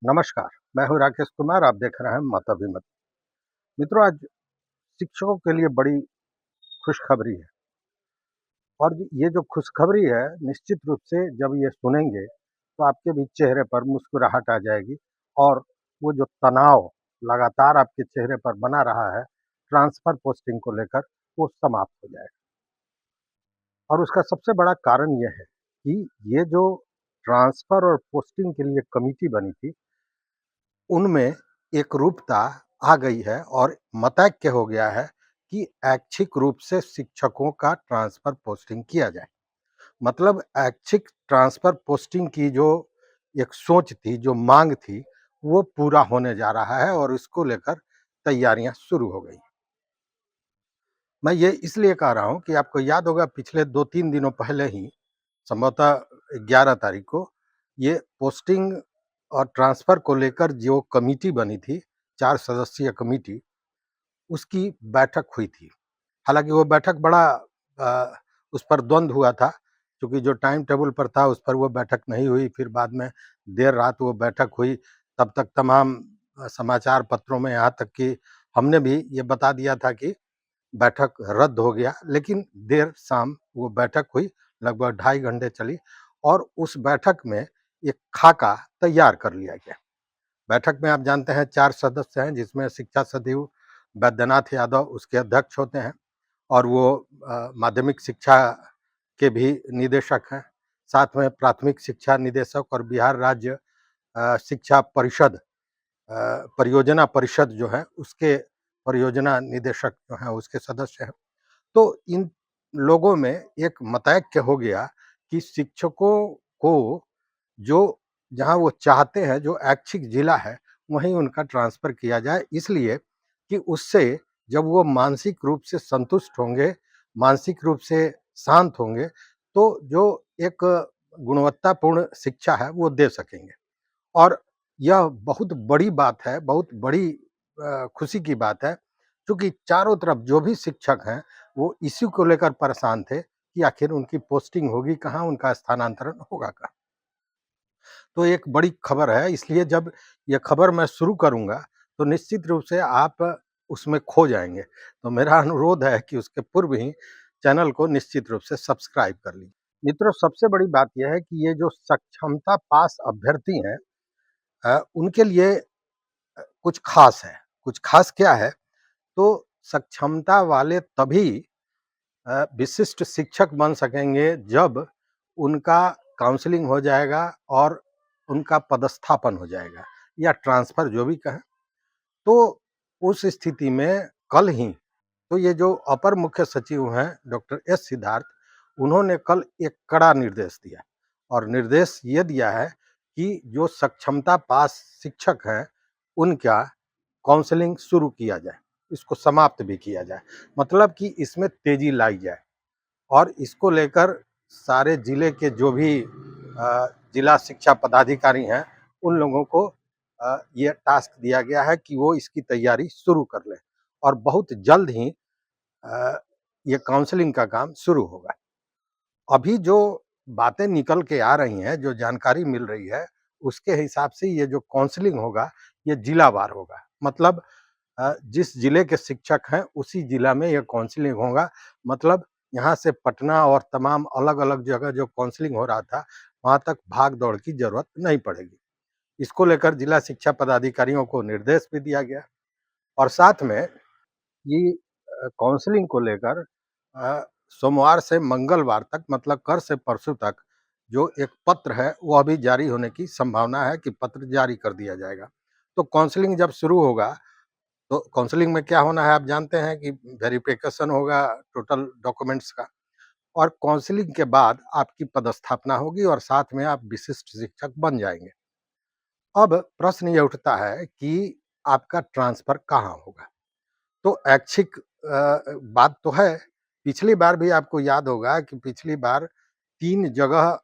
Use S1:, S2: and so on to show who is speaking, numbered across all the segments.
S1: नमस्कार, मैं हूँ राकेश कुमार, आप देख रहे हैं मत। मित्रों, आज शिक्षकों के लिए बड़ी खुशखबरी है और ये जो खुशखबरी है, निश्चित रूप से जब ये सुनेंगे, तो आपके भी चेहरे पर मुस्कुराहट आ जाएगी और वो जो तनाव लगातार आपके चेहरे पर बना रहा है, ट्रांसफ़र पोस्टिंग को लेकर, वो समाप्त हो जाएगा। और उसका सबसे बड़ा कारण ये है कि ये जो ट्रांसफ़र और पोस्टिंग के लिए कमिटी बनी थी, उनमें एकरूपता आ गई है और मतैक्य हो गया है कि ऐच्छिक रूप से शिक्षकों का ट्रांसफ़र पोस्टिंग किया जाए। मतलब ऐच्छिक ट्रांसफ़र पोस्टिंग की जो एक सोच थी, जो माँग थी, वो पूरा होने जा रहा है और इसको लेकर तैयारियाँ शुरू हो गई। मैं ये इसलिए कह रहा हूँ कि आपको याद होगा पिछले 2-3 दिनों पहले ही संभवतः 11 तारीख को ये पोस्टिंग और ट्रांसफ़र को लेकर जो कमिटी बनी थी, 4 सदस्यीय कमिटी, उसकी बैठक हुई थी। हालाँकि वो बैठक बड़ा उस पर द्वंद हुआ था, क्योंकि जो टाइम टेबल पर था उस पर वो बैठक नहीं हुई, फिर बाद में देर रात वो बैठक हुई, तब तक तमाम समाचार पत्रों में यहाँ तक कि हमने भी ये बता दिया था कि बैठक रद्द हो गया, लेकिन देर शाम वो बैठक हुई, लगभग ढाई घंटे चली और उस बैठक में एक खाका तैयार कर लिया गया। बैठक में आप जानते हैं 4 सदस्य हैं, जिसमें शिक्षा सचिव वैद्यनाथ यादव उसके अध्यक्ष होते हैं और वो माध्यमिक शिक्षा के भी निदेशक हैं। साथ में प्राथमिक शिक्षा निदेशक और बिहार राज्य शिक्षा परिषद परियोजना परिषद जो है, उसके परियोजना निदेशक जो हैं, उसके सदस्य हैं। तो इन लोगों में एक मतैक्य हो गया कि शिक्षकों को जो जहाँ वो चाहते हैं, जो ऐच्छिक जिला है, वहीं उनका ट्रांसफ़र किया जाए, इसलिए कि उससे जब वो मानसिक रूप से संतुष्ट होंगे, मानसिक रूप से शांत होंगे, तो जो एक गुणवत्तापूर्ण शिक्षा है, वो दे सकेंगे। और यह बहुत बड़ी बात है, बहुत बड़ी खुशी की बात है, क्योंकि चारों तरफ जो भी शिक्षक हैं, वो इसी को लेकर परेशान थे कि आखिर उनकी पोस्टिंग होगी कहाँ, उनका स्थानांतरण होगा कहाँ। तो एक बड़ी खबर है, इसलिए जब ये खबर मैं शुरू करूँगा, तो निश्चित रूप से आप उसमें खो जाएँगे। तो मेरा अनुरोध है कि उसके पूर्व ही चैनल को निश्चित रूप से सब्सक्राइब कर लीजिए। मित्रों, सबसे बड़ी बात ये है कि ये जो सक्षमता पास अभ्यर्थी हैं, उनके लिए कुछ ख़ास है। कुछ ख़ास क्या है? तो सक्षमता वाले तभी विशिष्ट शिक्षक बन सकेंगे जब उनका काउंसलिंग हो जाएगा और उनका पदस्थापन हो जाएगा या ट्रांसफ़र जो भी कहें। तो उस स्थिति में कल ही तो ये जो अपर मुख्य सचिव हैं डॉक्टर एस सिद्धार्थ, उन्होंने कल एक कड़ा निर्देश दिया और निर्देश ये दिया है कि जो सक्षमता पास शिक्षक हैं, उनका काउंसलिंग शुरू किया जाए, इसको समाप्त भी किया जाए। मतलब कि इसमें तेज़ी लाई जाए और इसको लेकर सारे ज़िले के जो भी जिला शिक्षा पदाधिकारी हैं, उन लोगों को ये टास्क दिया गया है कि वो इसकी तैयारी शुरू कर लें और बहुत जल्द ही अ, ये काउंसलिंग का काम शुरू होगा। अभी जो बातें निकल के आ रही हैं, जो जानकारी मिल रही है, उसके हिसाब से ये जो काउंसलिंग होगा, ये जिलावार होगा। मतलब जिस जिले के शिक्षक हैं, उसी जिला में ये काउंसलिंग होगा। मतलब यहाँ से पटना और तमाम अलग-अलग जगह जो काउंसलिंग हो रहा था, वहाँ तक भाग-दौड़ की ज़रूरत नहीं पड़ेगी। इसको लेकर जिला शिक्षा पदाधिकारियों को निर्देश भी दिया गया और साथ में ये काउंसलिंग को लेकर अ, सोमवार से मंगलवार तक मतलब कल से परसों तक जो एक पत्र है, वो अभी जारी होने की संभावना है कि पत्र जारी कर दिया जाएगा। तो काउंसलिंग जब शुरू होगा, तो काउंसलिंग में क्या होना है आप जानते हैं कि वेरिफिकेशन होगा टोटल डॉक्यूमेंट्स का और काउंसलिंग के बाद आपकी पदस्थापना होगी और साथ में आप विशिष्ट शिक्षक बन जाएँगे। अब प्रश्न ये उठता है कि आपका ट्रांसफ़र कहाँ होगा? तो ऐच्छिक बात तो है। पिछली बार भी आपको याद होगा कि पिछली बार 3 जगह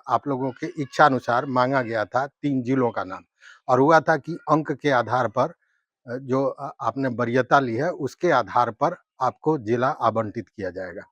S1: आप लोगों के इच्छानुसार माँगा गया था 3 जिलों का नाम और हुआ था कि अंक के आधार पर जो आपने वरीयता ली है, उसके आधार पर आपको जिला आवंटित किया जाएगा।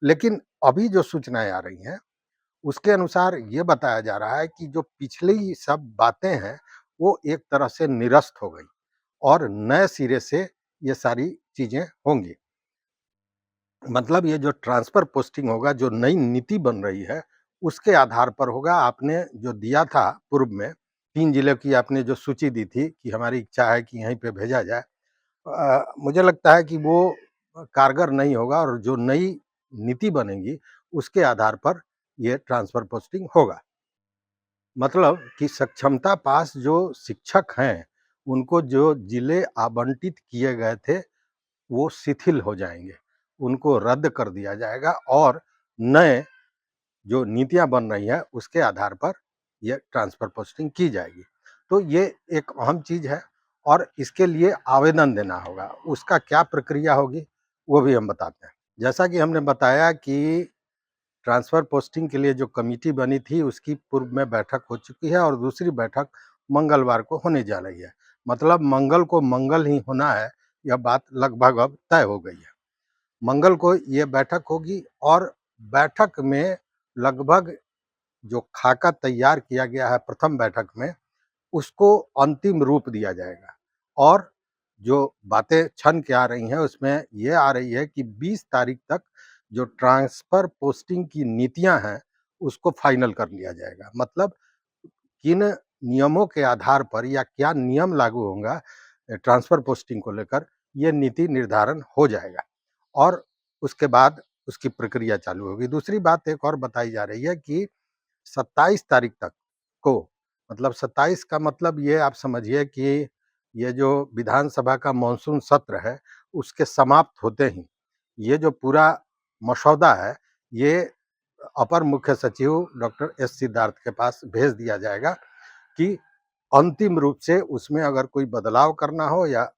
S1: लेकिन अभी जो सूचनाएँ आ रही हैं, उसके अनुसार ये बताया जा रहा है कि जो पिछली सब बातें हैं, वो एक तरह से निरस्त हो गई और नए सिरे से ये सारी चीज़ें होंगी। मतलब ये जो ट्रांसफ़र पोस्टिंग होगा, जो नई नीति बन रही है, उसके आधार पर होगा। आपने जो दिया था पूर्व में, 3 जिलों की आपने जो सूची दी थी कि हमारी इच्छा है कि यहीं पे भेजा जाए। मुझे लगता है कि वो कारगर नहीं होगा और जो नई नीति बनेगी, उसके आधार पर ये ट्रांसफ़र पोस्टिंग होगा। मतलब कि सक्षमता पास जो शिक्षक हैं, उनको जो जिले आवंटित किए गए थे, वो शिथिल हो जाएँगे। उनको रद्द कर दिया जाएगा और नए जो नीतियाँ बन रही हैं, उसके आधार पर ये ट्रांसफ़र पोस्टिंग की जाएगी। तो ये एक अहम चीज़ है और इसके लिए आवेदन देना होगा। उसका क्या प्रक्रिया होगी, वो भी हम बताते हैं। जैसा कि हमने बताया कि ट्रांसफ़र पोस्टिंग के लिए जो कमिटी बनी थी, उसकी पूर्व में बैठक हो चुकी है और दूसरी बैठक मंगलवार को होने जा रही है। मतलब मंगल को मंगल ही होना है, यह बात लगभग अब तय हो गई है। मंगल को ये बैठक होगी और बैठक में लगभग जो खाका तैयार किया गया है प्रथम बैठक में, उसको अंतिम रूप दिया जाएगा। और जो बातें छन के आ रही हैं, उसमें ये आ रही है कि 20 तारीख तक जो ट्रांसफ़र पोस्टिंग की नीतियाँ हैं, उसको फाइनल कर लिया जाएगा। मतलब किन नियमों के आधार पर या क्या नियम लागू होगा ट्रांसफ़र पोस्टिंग को लेकर, ये नीति निर्धारण हो जाएगा और उसके बाद उसकी प्रक्रिया चालू होगी। दूसरी बात एक और बताई जा रही है कि 27 तारीख तक को, मतलब 27 का मतलब ये आप समझिए कि ये जो विधानसभा का मानसून सत्र है, उसके समाप्त होते ही ये जो पूरा मसौदा है, ये अपर मुख्य सचिव डॉक्टर एस सिद्धार्थ के पास भेज दिया जाएगा कि अंतिम रूप से उसमें अगर कोई बदलाव करना हो या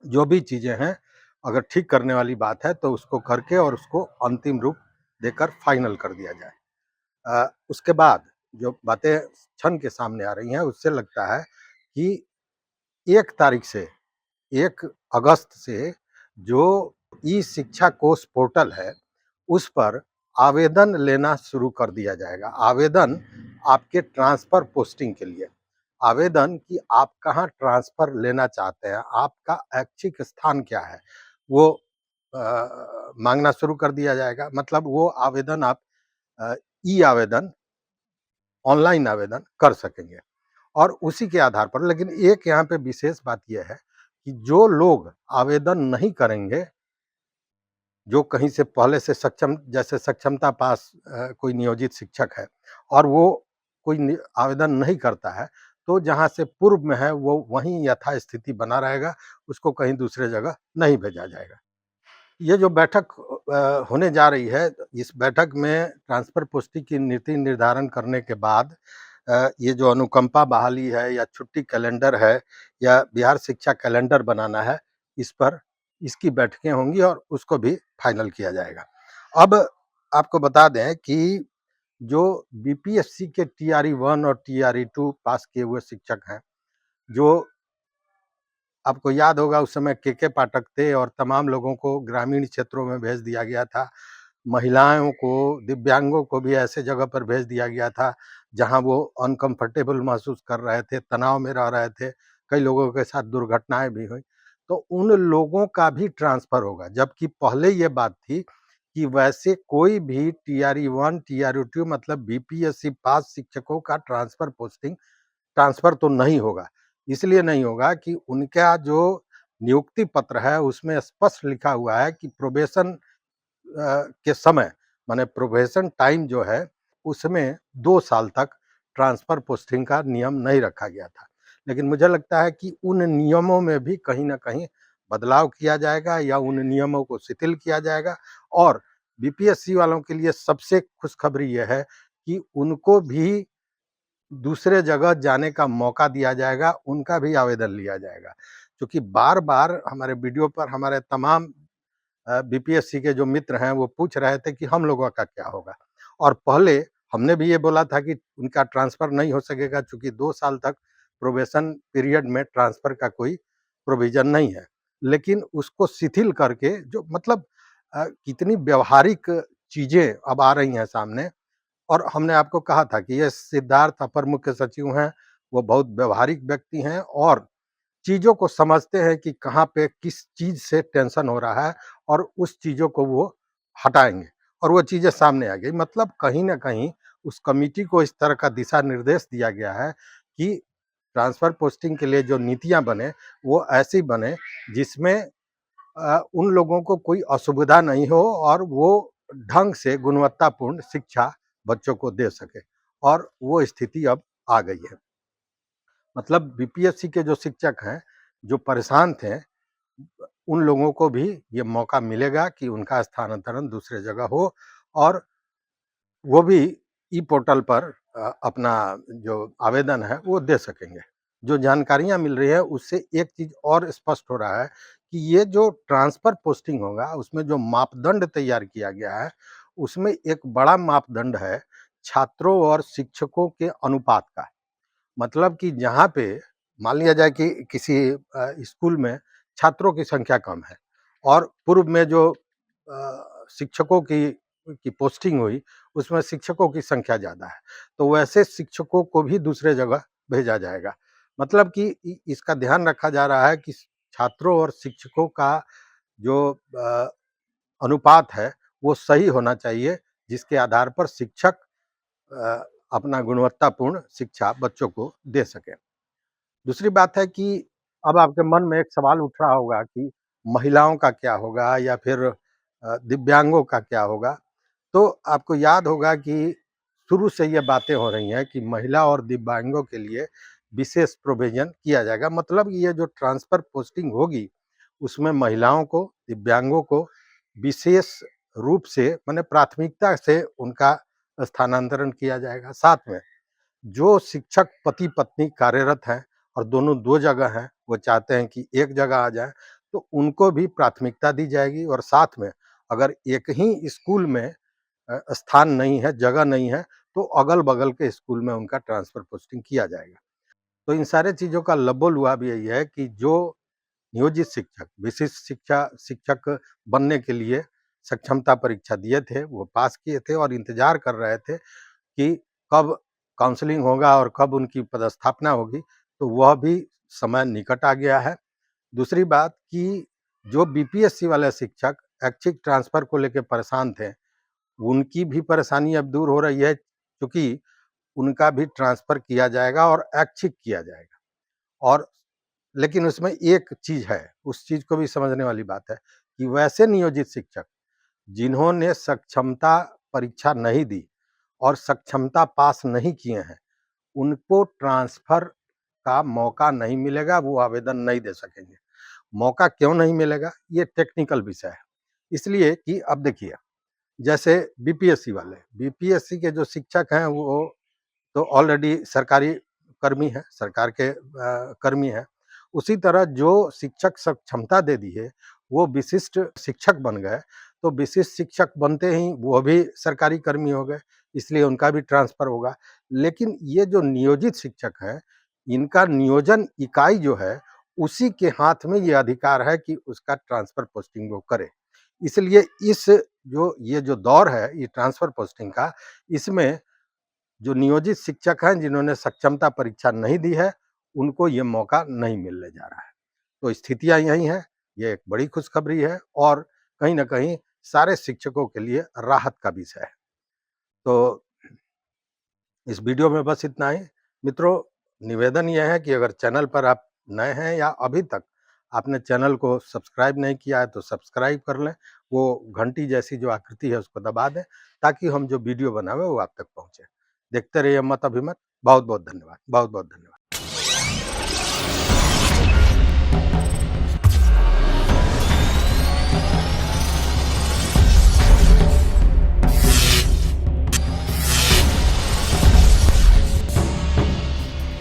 S1: जो भी चीज़ें हैं, अगर ठीक करने वाली बात है, तो उसको करके और उसको अंतिम रूप देकर फाइनल कर दिया जाए। उसके बाद जो बातें छन के सामने आ रही हैं, उससे लगता है कि 1 तारीख से 1 अगस्त से जो ई-शिक्षा कोष पोर्टल है, उस पर आवेदन लेना शुरू कर दिया जाएगा। आवेदन आपके ट्रांसफ़र पोस्टिंग के लिए। आवेदन कि आप कहाँ ट्रांसफ़र लेना चाहते हैं, आपका ऐच्छिक स्थान क्या है, वो माँगना शुरू कर दिया जाएगा। मतलब वो आवेदन आप अ, ई-आवेदन, ऑनलाइन आवेदन कर सकेंगे और उसी के आधार पर, लेकिन एक यहाँ पे विशेष बात ये है कि जो लोग आवेदन नहीं करेंगे, जो कहीं से पहले से सक्षम, जैसे सक्षमता पास कोई नियोजित शिक्षक है और वो कोई आवेदन नहीं करता है, तो जहाँ से पूर्व में है वो वहीं यथास्थिति बना रहेगा, उसको कहीं दूसरे जगह नहीं भेजा जाएगा। ये जो बैठक होने जा रही है, इस बैठक में ट्रांसफ़र पोस्टिंग की नीति निर्धारण करने के बाद ये जो अनुकंपा बहाली है या छुट्टी कैलेंडर है या बिहार शिक्षा कैलेंडर बनाना है, इस पर इसकी बैठकें होंगी और उसको भी फाइनल किया जाएगा। अब आपको बता दें कि जो बीपीएससी के टीआरई 1 और टीआरई 2 पास किए हुए शिक्षक हैं, जो आपको याद होगा उस समय के पाठक थे और तमाम लोगों को ग्रामीण क्षेत्रों में भेज दिया गया था। महिलाओं को, दिव्यांगों को भी ऐसे जगह पर भेज दिया गया था, जहाँ वो अनकम्फ़र्टेबल महसूस कर रहे थे, तनाव में रह रहे थे, कई लोगों के साथ दुर्घटनाएँ भी हुईं। तो उन लोगों का भी ट्रांसफ़र होगा, जबकि पहले ये बात थी कि वैसे कोई भी टीआरई 1, टीआरई 2 मतलब बीपीएससी पास शिक्षकों का ट्रांसफ़र तो नहीं होगा। इसलिए नहीं होगा कि उनका जो नियुक्ति पत्र है, उसमें स्पष्ट लिखा हुआ है कि प्रोबेशन के समय, माने प्रोबेशन टाइम जो है, उसमें 2 साल तक ट्रांसफ़र पोस्टिंग का नियम नहीं रखा गया था। लेकिन मुझे लगता है कि उन नियमों में भी कहीं न कहीं बदलाव किया जाएगा या उन नियमों को शिथिल किया जाएगा और बीपीएससी वालों के लिए सबसे खुशखबरी ये है कि उनको भी दूसरे जगह जाने का मौका दिया जाएगा, उनका भी आवेदन लिया जाएगा। क्योंकि बार-बार हमारे वीडियो पर हमारे तमाम बीपीएससी के जो मित्र हैं, वो पूछ रहे थे कि हम लोगों का क्या होगा? और पहले हमने भी ये बोला था कि उनका ट्रांसफ़र नहीं हो सकेगा, चूँकि 2 साल तक प्रोबेशन पीरियड में ट्रांसफ़र का कोई प्रोविज़न नहीं है। लेकिन उसको शिथिल करके जो मतलब कितनी व्यावहारिक चीज़ें अब आ रही हैं सामने और हमने आपको कहा था कि ये सिद्धार्थ अपर मुख्य सचिव हैं, वो बहुत व्यवहारिक व्यक्ति हैं और चीज़ों को समझते हैं कि कहाँ पे किस चीज़ से टेंशन हो रहा है और उस चीज़ों को वो हटाएँगे और वो चीज़ें सामने आ गई। मतलब कहीं न कहीं उस कमिटी को इस तरह का दिशा निर्देश दिया गया है कि ट्रांसफ़र पोस्टिंग के लिए जो नीतियाँ बने, वो ऐसी बने जिसमें उन लोगों को कोई असुविधा नहीं हो और वो ढंग से गुणवत्तापूर्ण शिक्षा बच्चों को दे सके और वो स्थिति अब आ गई है। मतलब बीपीएससी के जो शिक्षक हैं, जो परेशान थे, उन लोगों को भी ये मौका मिलेगा कि उनका स्थानांतरण दूसरे जगह हो और वो भी ई पोर्टल पर अपना जो आवेदन है वो दे सकेंगे। जो जानकारियाँ मिल रही है उससे एक चीज़ और स्पष्ट हो रहा है कि ये जो ट्रांसफ़र पोस्टिंग होगा उसमें जो मापदंड तैयार किया गया है, उसमें एक बड़ा मापदंड है छात्रों और शिक्षकों के अनुपात का। मतलब कि जहाँ पे मान लिया जाए कि किसी स्कूल में छात्रों की संख्या कम है और पूर्व में जो शिक्षकों की पोस्टिंग हुई, उसमें शिक्षकों की संख्या ज़्यादा है। तो वैसे शिक्षकों को भी दूसरे जगह भेजा जाएगा। मतलब कि इसका ध्यान रखा जा रहा है कि छात्रों और शिक्षकों का जो अनुपात है, वो सही होना चाहिए, जिसके आधार पर शिक्षक अ, अपना गुणवत्तापूर्ण शिक्षा बच्चों को दे सकें। दूसरी बात है कि अब आपके मन में एक सवाल उठ रहा होगा कि महिलाओं का क्या होगा या फिर दिव्यांगों का क्या होगा? तो आपको याद होगा कि शुरू से ये बातें हो रही हैं कि महिला और दिव्यांगों के लिए विशेष प्रोविज़न किया जाएगा। मतलब ये जो ट्रांसफ़र पोस्टिंग होगी, उसमें महिलाओं को, दिव्यांगों को विशेष रूप से माने प्राथमिकता से उनका स्थानांतरण किया जाएगा। साथ में जो शिक्षक पति-पत्नी कार्यरत हैं और दोनों 2 जगह हैं, वो चाहते हैं कि एक जगह आ जाएँ, तो उनको भी प्राथमिकता दी जाएगी और साथ में अगर एक ही स्कूल में स्थान नहीं है, जगह नहीं है, तो अगल-बगल के स्कूल में उनका ट्रांसफ़र पोस्टिंग किया जाएगा। तो इन सारे चीज़ों का लबो-लुआब यही है कि जो नियोजित शिक्षक, विशिष्ट शिक्षक बनने के लिए सक्षमता परीक्षा दिए थे, वो पास किए थे और इंतज़ार कर रहे थे कि कब काउंसलिंग होगा और कब उनकी पदस्थापना होगी, तो वह भी समय निकट आ गया है। दूसरी बात कि जो बीपीएससी वाले शिक्षक ऐच्छिक ट्रांसफ़र को लेके परेशान थे, उनकी भी परेशानी अब दूर हो रही है, क्योंकि उनका भी ट्रांसफ़र किया जाएगा और ऐच्छिक किया जाएगा। और लेकिन उसमें एक चीज़ है, उस चीज़ को भी समझने वाली बात है कि वैसे नियोजित शिक्षक जिन्होंने सक्षमता परीक्षा नहीं दी और सक्षमता पास नहीं किए हैं, उनको ट्रांसफ़र का मौका नहीं मिलेगा, वो आवेदन नहीं दे सकेंगे। मौका क्यों नहीं मिलेगा? ये टेक्निकल विषय है। इसलिए कि अब देखिए, जैसे बीपीएससी वाले, बीपीएससी के जो शिक्षक हैं वो तो ऑलरेडी सरकारी कर्मी हैं, सरकार के कर्मी हैं। उसी तरह जो शिक्षक सक्षमता दे दी है, वो विशिष्ट शिक्षक बन गए, तो विशिष्ट शिक्षक बनते ही वो भी सरकारी कर्मी हो गए, इसलिए उनका भी ट्रांसफ़र होगा। लेकिन ये जो नियोजित शिक्षक हैं, इनका नियोजन इकाई जो है, उसी के हाथ में ये अधिकार है कि उसका ट्रांसफ़र पोस्टिंग वो करे। इसलिए इस जो ये जो दौर है, ये ट्रांसफ़र पोस्टिंग का, इसमें जो नियोजित शिक्षक हैं जिन्होंने सक्षमता परीक्षा नहीं दी है, उनको ये मौका नहीं मिलने जा रहा है। तो स्थितियाँ यही हैं, ये एक बड़ी खुशखबरी है और कहीं न कहीं सारे शिक्षकों के लिए राहत का विषय है। तो इस वीडियो में बस इतना ही। मित्रों, निवेदन ये है कि अगर चैनल पर आप नए हैं या अभी तक आपने चैनल को सब्सक्राइब नहीं किया है तो सब्सक्राइब कर लें। वो घंटी जैसी जो आकृति है उसको दबा दें, ताकि हम जो वीडियो बनाएँ वो आप तक पहुँचे। देखते रहिए मत अभिमत। बहुत-बहुत धन्यवाद। बहुत-बहुत धन्यवाद।